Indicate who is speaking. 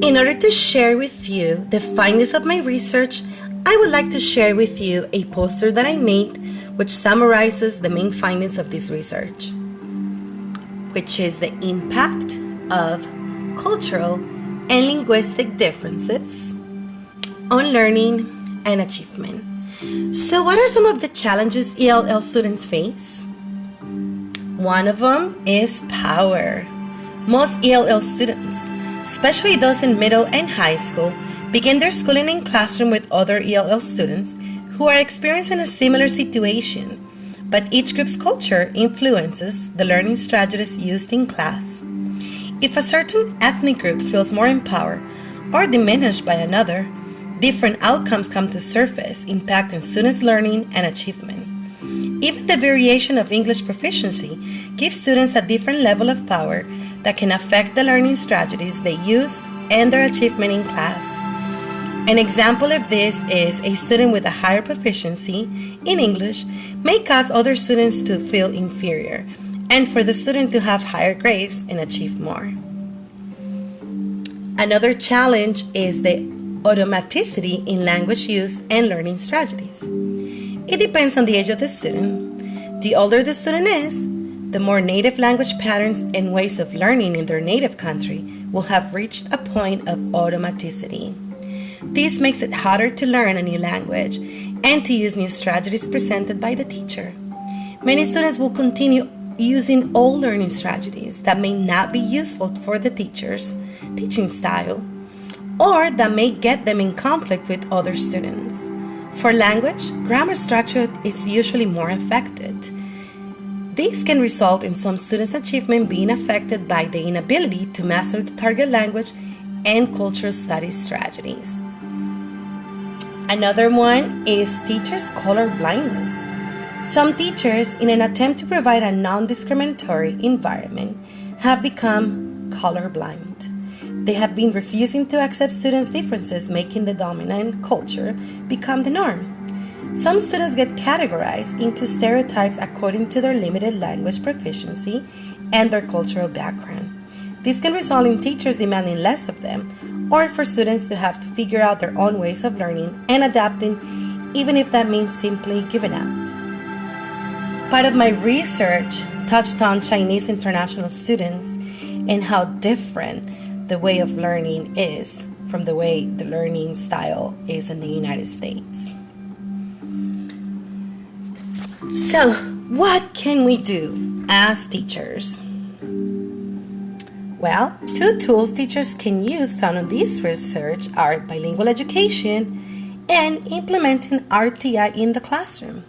Speaker 1: In order to share with you the findings of my research, I would like to share with you a poster that I made which summarizes the main findings of this research, which is the impact of cultural and linguistic differences on learning and achievement. So what are some of the challenges ELL students face? One of them is power. Most ELL students, especially those in middle and high school, begin their schooling in classroom with other ELL students who are experiencing a similar situation, but each group's culture influences the learning strategies used in class. If a certain ethnic group feels more empowered or diminished by another, different outcomes come to surface, impacting students' learning and achievement. Even the variation of English proficiency gives students a different level of power that can affect the learning strategies they use and their achievement in class. An example of this is a student with a higher proficiency in English may cause other students to feel inferior, and for the student to have higher grades and achieve more. Another challenge is the automaticity in language use and learning strategies. It depends on the age of the student. The older the student is, the more native language patterns and ways of learning in their native country will have reached a point of automaticity. This makes it harder to learn a new language and to use new strategies presented by the teacher. Many students will continue using old learning strategies that may not be useful for the teacher's teaching style, or that may get them in conflict with other students. For language, grammar structure is usually more affected. This can result in some students' achievement being affected by the inability to master the target language and cultural studies strategies. Another one is teachers' color blindness. Some teachers, in an attempt to provide a non-discriminatory environment, have become colorblind. They have been refusing to accept students' differences, making the dominant culture become the norm. Some students get categorized into stereotypes according to their limited language proficiency and their cultural background. This can result in teachers demanding less of them, or for students to have to figure out their own ways of learning and adapting, even if that means simply giving up. Part of my research touched on Chinese international students and how different the way of learning is from the way the learning style is in the United States. So, what can we do as teachers? Well, two tools teachers can use found in this research are bilingual education and implementing RTI in the classroom.